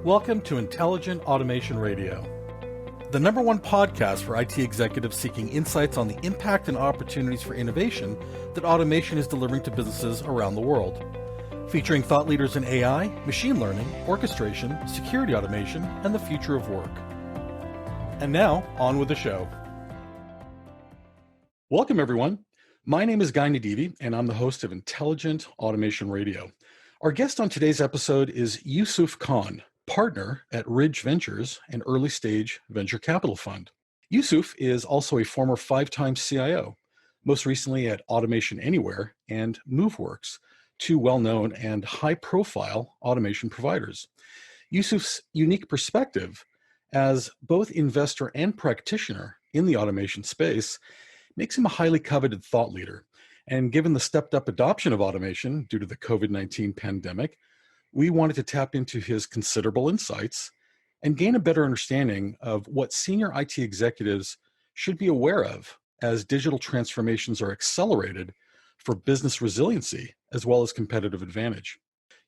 Welcome to Intelligent Automation Radio, the number one podcast for IT executives seeking insights on the impact and opportunities for innovation that automation is delivering to businesses around the world. Featuring thought leaders in AI, machine learning, orchestration, security automation, and the future of work. And now, on with the show. Welcome, everyone. My name is Guy Nadivi, and I'm the host of Intelligent Automation Radio. Our guest on today's episode is Yousuf Khan, partner at Ridge Ventures, an early-stage venture capital fund. Yousuf is also a former 5-time CIO, most recently at Automation Anywhere and MoveWorks, two well-known and high-profile automation providers. Yousuf's unique perspective as both investor and practitioner in the automation space makes him a highly coveted thought leader. And given the stepped-up adoption of automation due to the COVID-19 pandemic, we wanted to tap into his considerable insights and gain a better understanding of what senior IT executives should be aware of as digital transformations are accelerated for business resiliency as well as competitive advantage.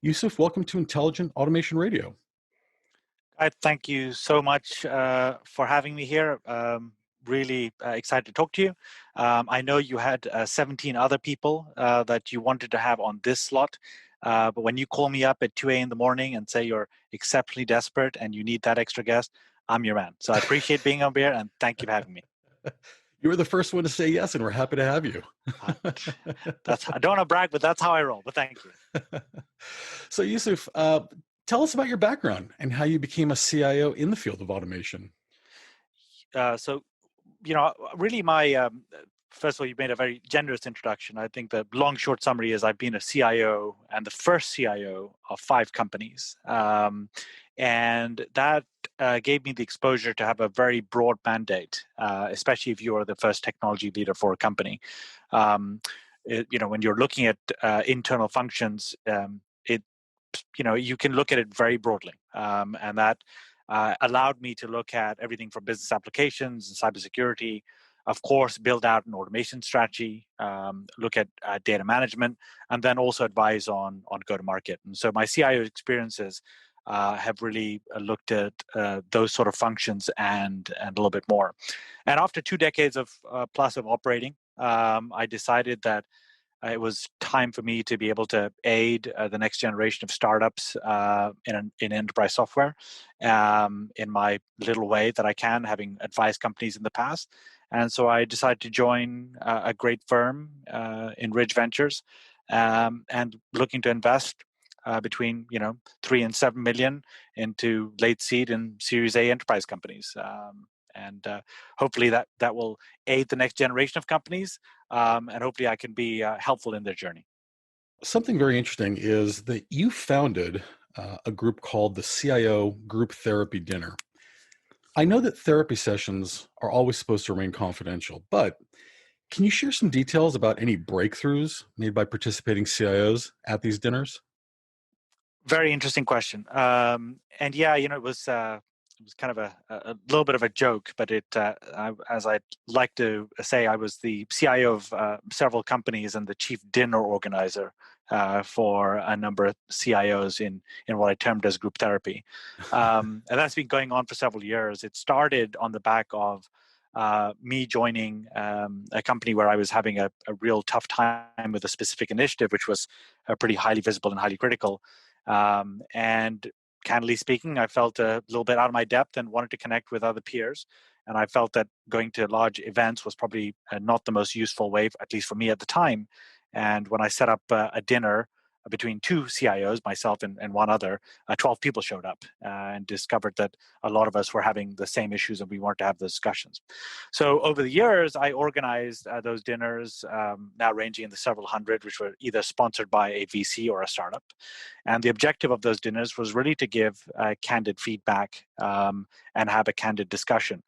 Yousuf, welcome to Intelligent Automation Radio. Thank you so much for having me here. Really excited to talk to you. I know you had 17 other people that you wanted to have on this slot. But when you call me up at 2 a.m. in the morning and say you're exceptionally desperate and you need that extra guest, I'm your man. So I appreciate being on here and thank you for having me. You were the first one to say yes, and we're happy to have you. I don't want to brag, but that's how I roll. But thank you. So Yousuf, tell us about your background and how you became a CIO in the field of automation. Really my... First of all, you made a very generous introduction. I think the long, short summary is I've been a CIO and the first CIO of 5 companies. And that gave me the exposure to have a very broad mandate, especially if you are the first technology leader for a company. When you're looking at internal functions, you can look at it very broadly. And that allowed me to look at everything from business applications and cybersecurity, of course, build out an automation strategy, look at data management, and then also advise on go-to-market. And so my CIO experiences have really looked at those sort of functions and a little bit more. And after 2 decades of plus of operating, I decided that it was time for me to be able to aid the next generation of startups in enterprise software in my little way that I can, having advised companies in the past. And so I decided to join a great firm in Ridge Ventures and looking to invest between 3 and 7 million into late seed and Series A enterprise companies. And hopefully that will aid the next generation of companies, and hopefully I can be helpful in their journey. Something very interesting is that you founded a group called the CIO Group Therapy Dinner. I know that therapy sessions are always supposed to remain confidential, but can you share some details about any breakthroughs made by participating CIOs at these dinners? Very interesting question. And yeah, it was kind of a little bit of a joke, but as I like to say, I was the CIO of several companies and the chief dinner organizer for a number of CIOs in what I termed as group therapy. And that's been going on for several years. It started on the back of me joining a company where I was having a real tough time with a specific initiative, which was pretty highly visible and highly critical. And candidly speaking, I felt a little bit out of my depth and wanted to connect with other peers. And I felt that going to large events was probably not the most useful way, at least for me at the time. And when I set up a dinner between 2 CIOs, myself and one other, 12 people showed up and discovered that a lot of us were having the same issues and we wanted to have those discussions. So over the years, I organized those dinners, now ranging in the several hundred, which were either sponsored by a VC or a startup. And the objective of those dinners was really to give candid feedback and have a candid discussion.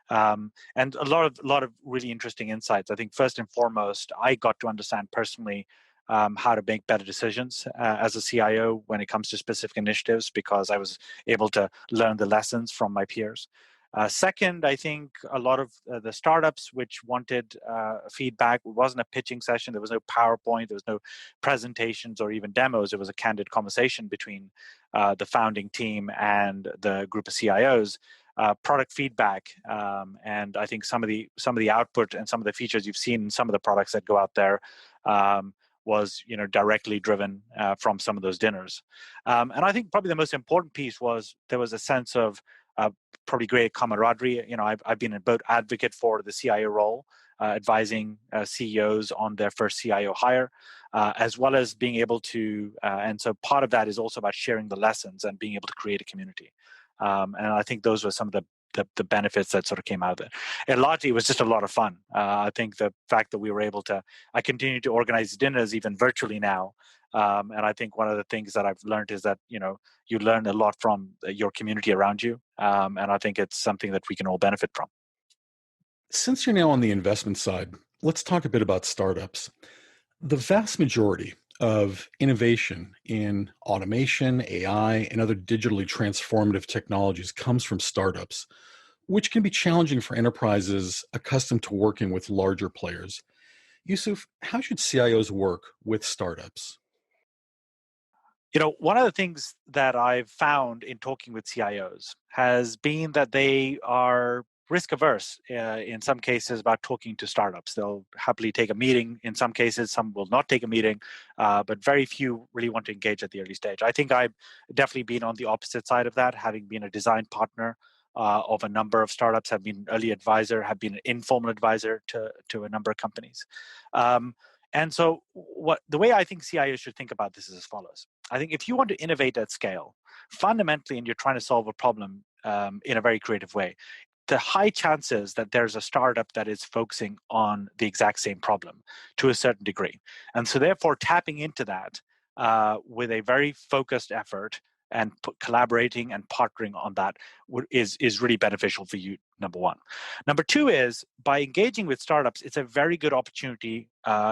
And a lot of really interesting insights. I think first and foremost, I got to understand personally how to make better decisions as a CIO when it comes to specific initiatives, because I was able to learn the lessons from my peers. Second, I think a lot of the startups which wanted feedback, it wasn't a pitching session, there was no PowerPoint, there was no presentations or even demos. It was a candid conversation between the founding team and the group of CIOs. Product feedback, and I think some of the output and some of the features you've seen in some of the products that go out there was directly driven from some of those dinners. And I think probably the most important piece was there was a sense of probably great camaraderie. I've been a both advocate for the CIO role, advising CEOs on their first CIO hire, as well as being able to, and so part of that is also about sharing the lessons and being able to create a community. And I think those were some of the benefits that sort of came out of it. And largely, it was just a lot of fun. I think the fact that we were able to, I continue to organize dinners even virtually now. And I think one of the things that I've learned is that, you learn a lot from your community around you. And I think it's something that we can all benefit from. Since you're now on the investment side, let's talk a bit about startups. The vast majority of innovation in automation, AI, and other digitally transformative technologies comes from startups, which can be challenging for enterprises accustomed to working with larger players. Yousuf, how should CIOs work with startups? One of the things that I've found in talking with CIOs has been that they are risk averse in some cases about talking to startups. They'll happily take a meeting. In some cases, some will not take a meeting, but very few really want to engage at the early stage. I think I've definitely been on the opposite side of that, having been a design partner of a number of startups, have been an early advisor, have been an informal advisor to a number of companies. And so the way I think CIOs should think about this is as follows. I think if you want to innovate at scale, fundamentally, and you're trying to solve a problem in a very creative way, the high chances that there's a startup that is focusing on the exact same problem to a certain degree. And so therefore, tapping into that with a very focused effort and collaborating and partnering on that is really beneficial for you, number one. Number two is, by engaging with startups, it's a very good opportunity,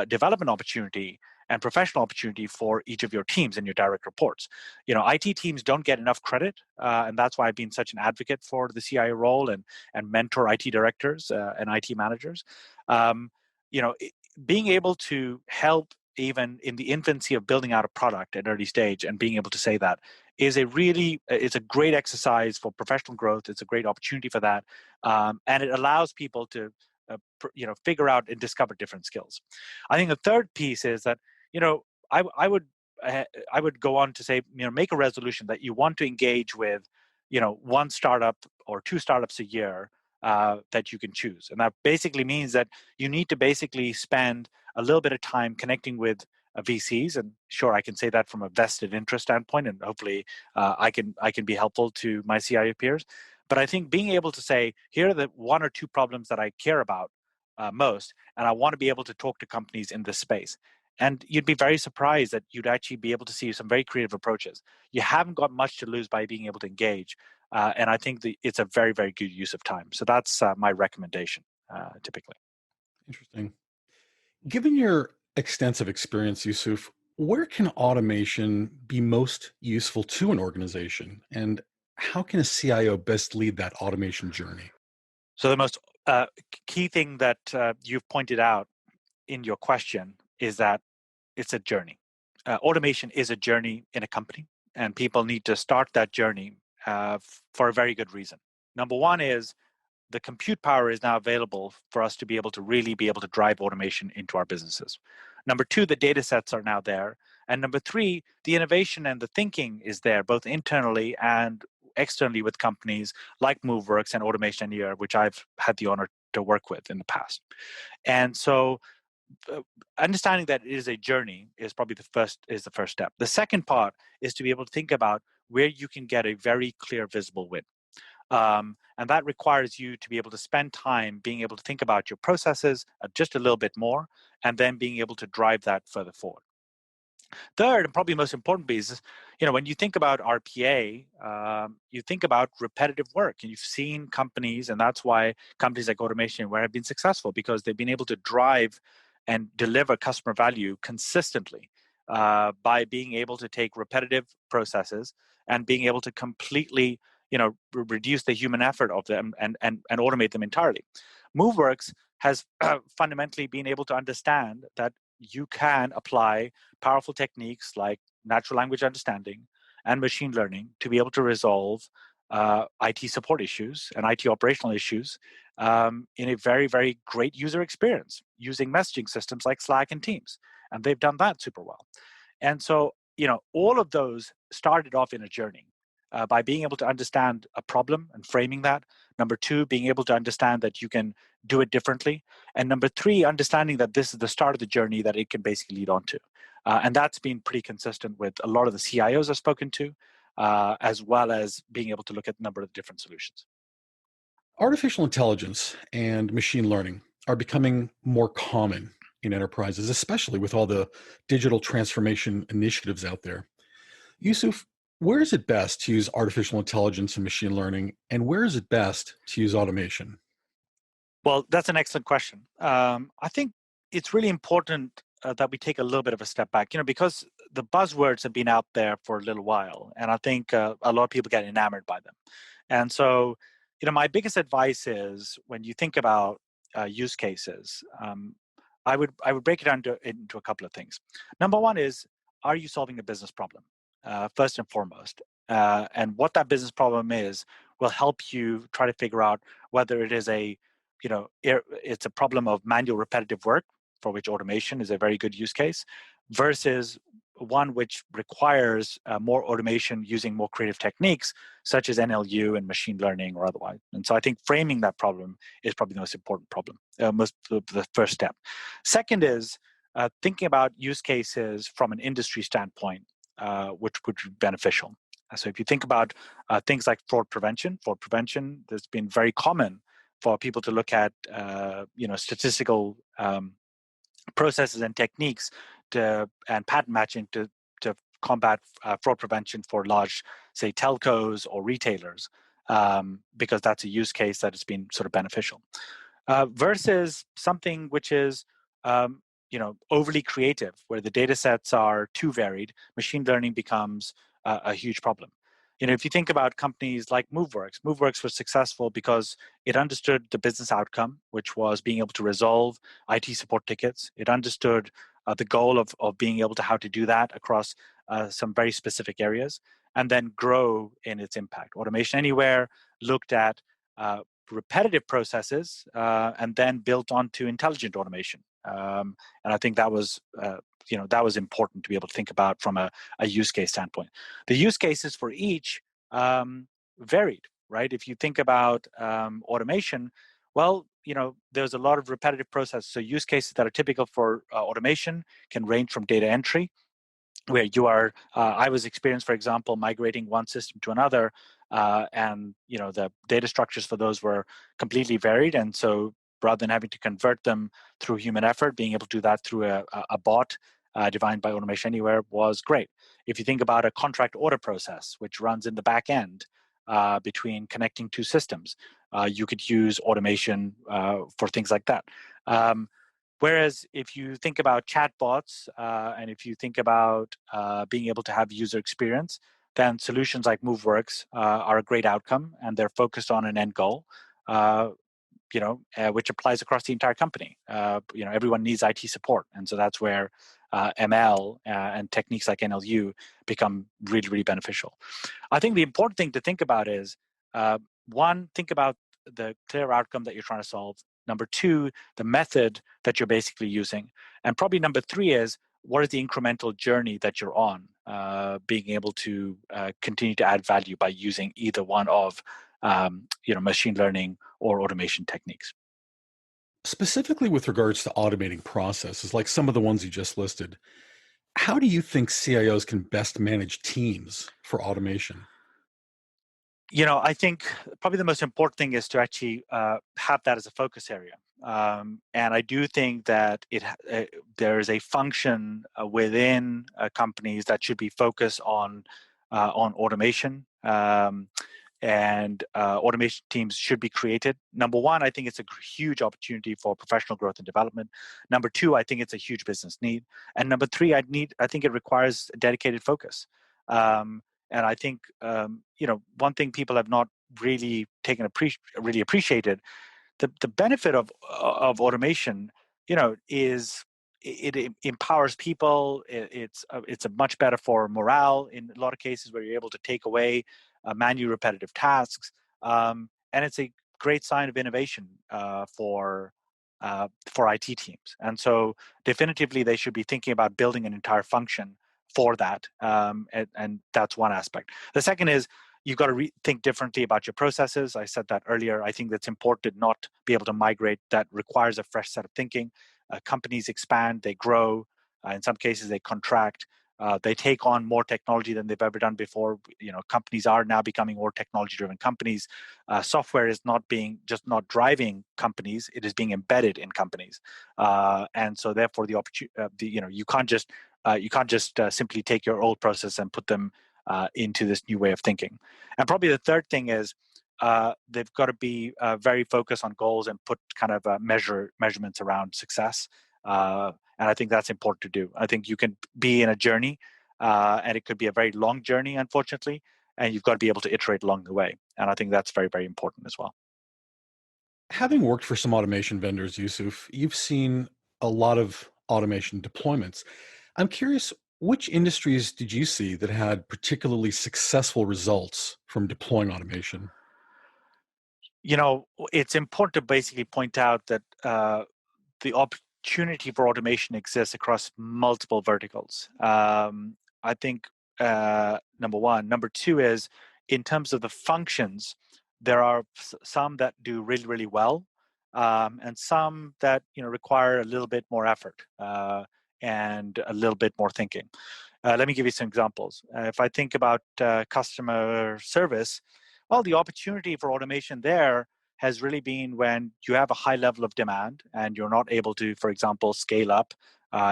development opportunity, and professional opportunity for each of your teams and your direct reports. IT teams don't get enough credit, and that's why I've been such an advocate for the CIO role and mentor IT directors and IT managers. Being able to help even in the infancy of building out a product at early stage and being able to say that is it's a great exercise for professional growth. It's a great opportunity for that, and it allows people to figure out and discover different skills. I think the third piece is that I would go on to say, make a resolution that you want to engage with one startup or two startups a year that you can choose. And that basically means that you need to basically spend a little bit of time connecting with VCs. And sure, I can say that from a vested interest standpoint, and hopefully I can be helpful to my CIO peers. But I think being able to say, here are the one or two problems that I care about most, and I want to be able to talk to companies in this space. And you'd be very surprised that you'd actually be able to see some very creative approaches. You haven't got much to lose by being able to engage. And I think that it's a very, very good use of time. So that's my recommendation, typically. Interesting. Given your extensive experience, Yousuf, where can automation be most useful to an organization? And how can a CIO best lead that automation journey? So the most key thing that you've pointed out in your question is that it's a journey. Automation is a journey in a company, and people need to start that journey for a very good reason. Number one is the compute power is now available for us to be able to really be able to drive automation into our businesses. Number two, the data sets are now there. And number three, the innovation and the thinking is there, both internally and externally with companies like Moveworks and Automation Anywhere, which I've had the honor to work with in the past. And so understanding that it is a journey is probably the first step. The second part is to be able to think about where you can get a very clear, visible win. And that requires you to be able to spend time being able to think about your processes just a little bit more, and then being able to drive that further forward. Third, and probably most important piece is, when you think about RPA, you think about repetitive work, and you've seen companies, and that's why companies like Automation Anywhere have been successful, because they've been able to drive and deliver customer value consistently by being able to take repetitive processes and being able to completely reduce the human effort of them and automate them entirely. MoveWorks has fundamentally been able to understand that you can apply powerful techniques like natural language understanding and machine learning to be able to resolve IT support issues and IT operational issues in a very, very great user experience using messaging systems like Slack and Teams. And they've done that super well. And so, all of those started off in a journey by being able to understand a problem and framing that. Number two, being able to understand that you can do it differently. And number three, understanding that this is the start of the journey that it can basically lead on to. And that's been pretty consistent with a lot of the CIOs I've spoken to, as well as being able to look at a number of different solutions. Artificial intelligence and machine learning are becoming more common in enterprises, especially with all the digital transformation initiatives out there. Yusuf, where is it best to use artificial intelligence and machine learning, and where is it best to use automation? Well, that's an excellent question. I think it's really important that we take a little bit of a step back, because the buzzwords have been out there for a little while, and I think a lot of people get enamored by them. And so, my biggest advice is when you think about use cases, I would break it down into a couple of things. Number one is, are you solving a business problem? First and foremost. And what that business problem is will help you try to figure out whether it is it's a problem of manual repetitive work, for which automation is a very good use case, versus one which requires more automation using more creative techniques, such as NLU and machine learning or otherwise. And so I think framing that problem is probably the most important problem, the first step. Second is thinking about use cases from an industry standpoint, which would be beneficial. So if you think about things like fraud prevention, there's been very common for people to look at statistical processes and techniques and pattern matching to combat fraud prevention for large, say, telcos or retailers, because that's a use case that has been sort of beneficial. Versus something which is overly creative, where the data sets are too varied, machine learning becomes a huge problem. If you think about companies like MoveWorks was successful because it understood the business outcome, which was being able to resolve IT support tickets. It understood the goal of being able to how to do that across some very specific areas, and then grow in its impact. Automation Anywhere looked at repetitive processes and then built onto intelligent automation. And I think that was important to be able to think about from a use case standpoint. The use cases for each varied, right? If you think about automation, well, there's a lot of repetitive processes. So use cases that are typical for automation can range from data entry, where you are, I was experienced, for example, migrating one system to another, and the data structures for those were completely varied. And so rather than having to convert them through human effort, being able to do that through a bot defined by Automation Anywhere was great. If you think about a contract order process, which runs in the back end between connecting two systems, you could use automation for things like that. Whereas if you think about chatbots and if you think about being able to have user experience, then solutions like MoveWorks are a great outcome, and they're focused on an end goal, which applies across the entire company. Everyone needs IT support, and so that's where ML and techniques like NLU become really, really beneficial. I think the important thing to think about is, one, think about the clear outcome that you're trying to solve. Number two, the method that you're basically using. And probably number three is, what is the incremental journey that you're on, being able to continue to add value by using either one of machine learning or automation techniques. Specifically with regards to automating processes, like some of the ones you just listed, how do you think CIOs can best manage teams for automation? I think probably the most important thing is to actually have that as a focus area. And I do think that there is a function within companies that should be focused on automation. And automation teams should be created. Number one, I think it's a huge opportunity for professional growth and development. Number two, I think it's a huge business need. And number three, I think it requires a dedicated focus. And I think one thing people have not really really appreciated, the benefit of automation, is it empowers people. It's a much better for morale in a lot of cases where you're able to take away manual repetitive tasks, and it's a great sign of innovation for IT teams. And so definitively they should be thinking about building an entire function for that, and that's one aspect. The second is you've got to think differently about your processes. I said that earlier. I think that's important not to be able to migrate. That requires a fresh set of thinking. Companies expand, they grow. In some cases, they contract. They take on more technology than they've ever done before. Companies are now becoming more technology-driven companies. Software is just not driving companies; it is being embedded in companies, and so therefore the opportunity. You can't just simply take your old process and put them into this new way of thinking. And probably the third thing is they've got to be very focused on goals and put kind of measurements around success. And I think that's important to do. I think you can be in a journey, and it could be a very long journey, unfortunately, and you've got to be able to iterate along the way. And I think that's very, very important as well. Having worked for some automation vendors, Yusuf, you've seen a lot of automation deployments. I'm curious, which industries did you see that had particularly successful results from deploying automation? It's important to basically point out that the opportunity for automation exists across multiple verticals. I think number one. Number two is in terms of the functions, there are some that do really, really well, and some that require a little bit more effort and a little bit more thinking. Let me give you some examples. If I think about customer service, well, the opportunity for automation there has really been when you have a high level of demand and you're not able to, for example, scale up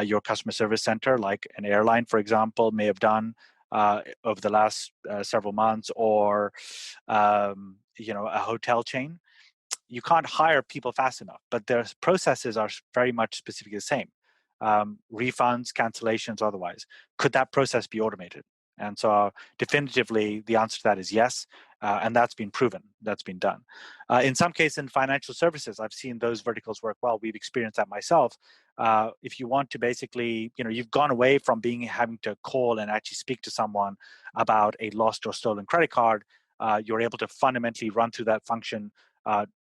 your customer service center, like an airline, for example, may have done over the last several months, or a hotel chain. You can't hire people fast enough, but their processes are very much specifically the same. Refunds, cancellations, otherwise. Could that process be automated? And so definitively, the answer to that is yes. And that's been proven. That's been done. In some cases, in financial services, I've seen those verticals work well. We've experienced that myself. If you want to basically, you've gone away from having to call and actually speak to someone about a lost or stolen credit card, you're able to fundamentally run through that function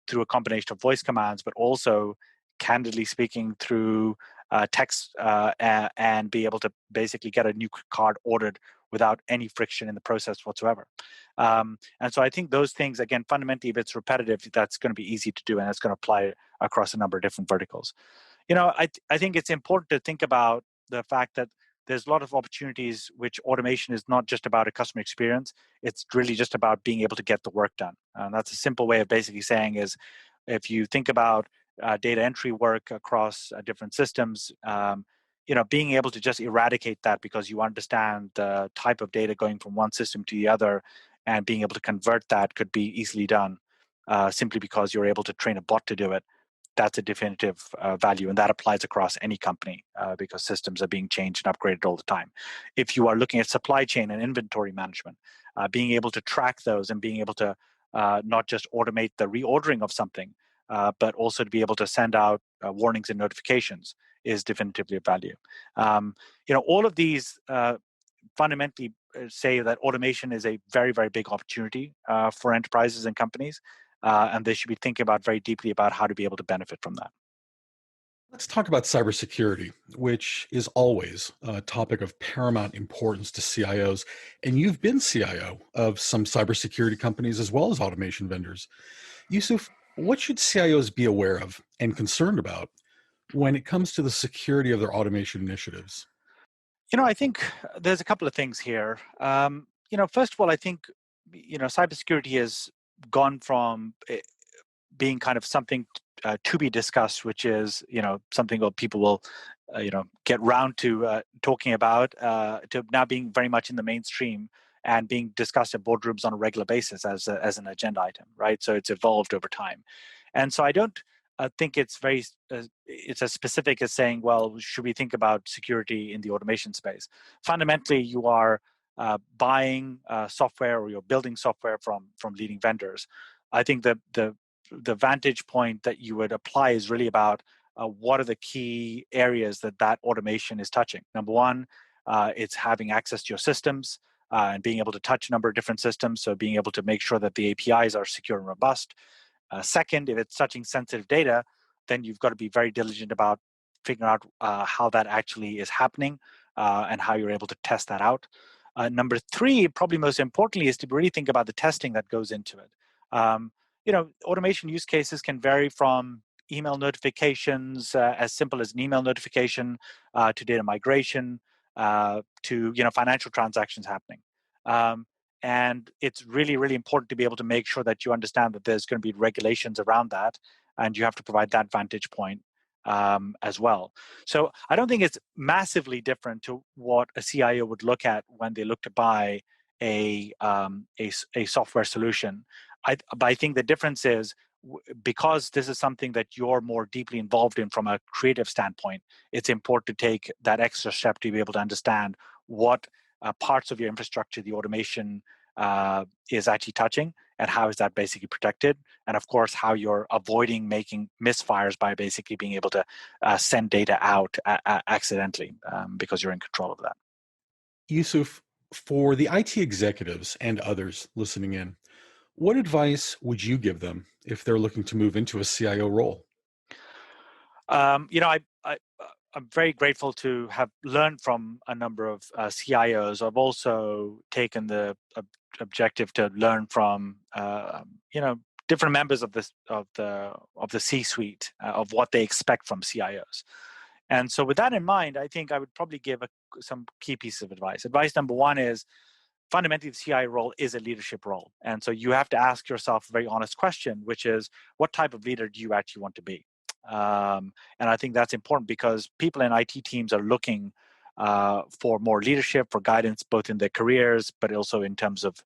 through a combination of voice commands, but also candidly speaking through text, and be able to basically get a new card ordered without any friction in the process whatsoever. And so I think those things, again, fundamentally, if it's repetitive, that's going to be easy to do, and it's going to apply across a number of different verticals. I think it's important to think about the fact that there's a lot of opportunities which automation is not just about a customer experience. It's really just about being able to get the work done. And that's a simple way of basically saying is, if you think about data entry work across different systems, being able to just eradicate that because you understand the type of data going from one system to the other, and being able to convert that could be easily done simply because you're able to train a bot to do it. That's a definitive value, and that applies across any company because systems are being changed and upgraded all the time. If you are looking at supply chain and inventory management, being able to track those and being able to not just automate the reordering of something, but also to be able to send out warnings and notifications is definitively a value. All of these fundamentally say that automation is a very, very big opportunity for enterprises and companies, and they should be thinking about very deeply about how to be able to benefit from that. Let's talk about cybersecurity, which is always a topic of paramount importance to CIOs. And you've been CIO of some cybersecurity companies as well as automation vendors. Yusuf, what should CIOs be aware of and concerned about when it comes to the security of their automation initiatives? I think there's a couple of things here. First of all, I think cybersecurity has gone from being kind of something to be discussed, which is something that people will get round to talking about, to now being very much in the mainstream and being discussed at boardrooms on a regular basis as an agenda item, right? So it's evolved over time, and so I don't think it's it's as specific as saying, well, should we think about security in the automation space? Fundamentally, you are buying software or you're building software from leading vendors, I think the vantage point that you would apply is really about what are the key areas that automation is touching. Number one, it's having access to your systems and being able to touch a number of different systems. So being able to make sure that the APIs are secure and robust. Second, if it's touching sensitive data, then you've got to be very diligent about figuring out how that actually is happening and how you're able to test that out. Number three, probably most importantly, is to really think about the testing that goes into it. Automation use cases can vary from email notifications, as simple as an email notification, to data migration, to financial transactions happening. And it's really, really important to be able to make sure that you understand that there's going to be regulations around that, and you have to provide that vantage point as well. So I don't think it's massively different to what a CIO would look at when they look to buy a software solution. But I think the difference is, because this is something that you're more deeply involved in from a creative standpoint, it's important to take that extra step to be able to understand what parts of your infrastructure the automation is actually touching, and how is that basically protected, and of course how you're avoiding making misfires by basically being able to send data out accidentally, because you're in control of that. Yousuf, for the IT executives and others listening in, what advice would you give them if they're looking to move into a CIO role? I'm very grateful to have learned from a number of CIOs. I've also taken the objective to learn from different members of the C-suite of what they expect from CIOs. And so with that in mind, I think I would probably give some key pieces of advice. Advice number one is, fundamentally, the CIO role is a leadership role. And so you have to ask yourself a very honest question, which is, what type of leader do you actually want to be? And I think that's important, because people in IT teams are looking for more leadership, for guidance, both in their careers, but also in terms of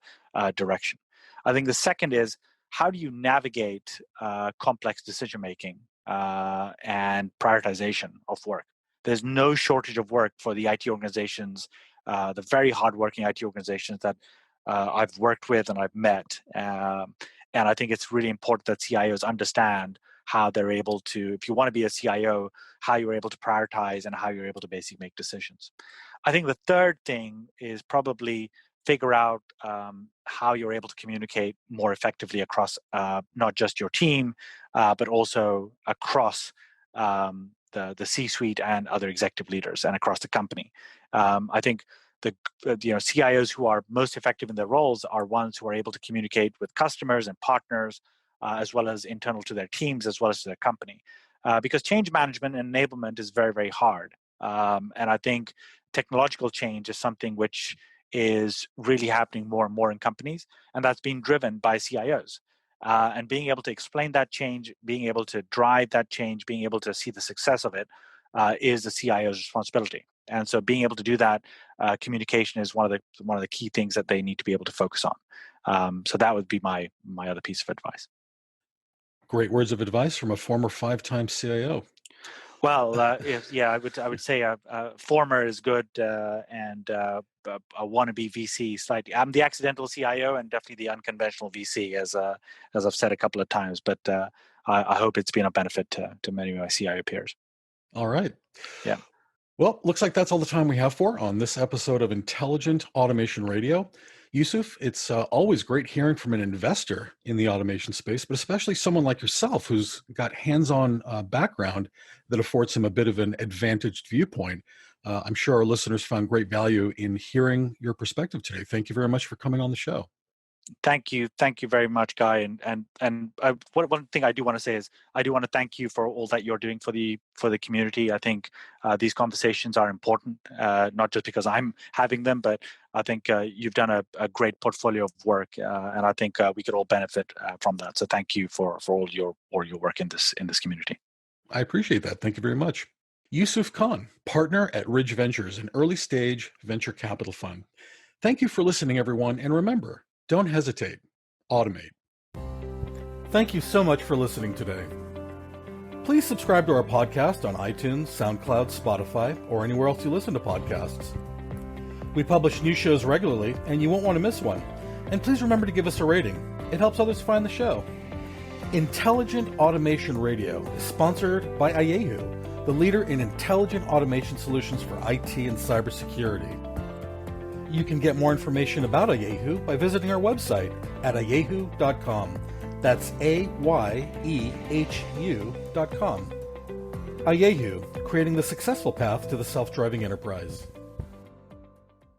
direction. I think the second is, how do you navigate complex decision-making and prioritization of work? There's no shortage of work for the IT organizations, the very hardworking IT organizations that I've worked with and I've met. And I think it's really important that CIOs understand how they're able to, if you want to be a CIO, how you're able to prioritize and how you're able to basically make decisions. I think the third thing is probably figure out how you're able to communicate more effectively across not just your team, but also across the C-suite and other executive leaders, and across the company. I think the CIOs who are most effective in their roles are ones who are able to communicate with customers and partners, as well as internal to their teams, as well as to their company. Because change management and enablement is very, very hard. And I think technological change is something which is really happening more and more in companies, and that's being driven by CIOs. And being able to explain that change, being able to drive that change, being able to see the success of it is the CIO's responsibility. And so being able to do that, communication is one of the key things that they need to be able to focus on. So that would be my other piece of advice. Great words of advice from a former 5-time CIO. Well, I would say former is good, and a wannabe VC slightly. I'm the accidental CIO and definitely the unconventional VC, as I've said a couple of times. But I hope it's been a benefit to many of my CIO peers. All right. Yeah. Well, looks like that's all the time we have on this episode of Intelligent Automation Radio. Yousuf, it's always great hearing from an investor in the automation space, but especially someone like yourself who's got hands-on background that affords him a bit of an advantaged viewpoint. I'm sure our listeners found great value in hearing your perspective today. Thank you very much for coming on the show. Thank you very much, Guy. And one thing I do want to say is, I do want to thank you for all that you're doing for the community. I think these conversations are important, not just because I'm having them, but I think you've done a great portfolio of work, and I think we could all benefit from that. So thank you for all your work in this community. I appreciate that. Thank you very much. Yousuf Khan, partner at Ridge Ventures, an early stage venture capital fund. Thank you for listening, everyone, and remember, don't hesitate. Automate. Thank you so much for listening today. Please subscribe to our podcast on iTunes, SoundCloud, Spotify, or anywhere else you listen to podcasts. We publish new shows regularly, and you won't want to miss one. And please remember to give us a rating. It helps others find the show. Intelligent Automation Radio is sponsored by Ayehu, the leader in intelligent automation solutions for IT and cybersecurity. You can get more information about Ayehu by visiting our website at ayehu.com. That's AYEHU.com. Ayehu, creating the successful path to the self-driving enterprise.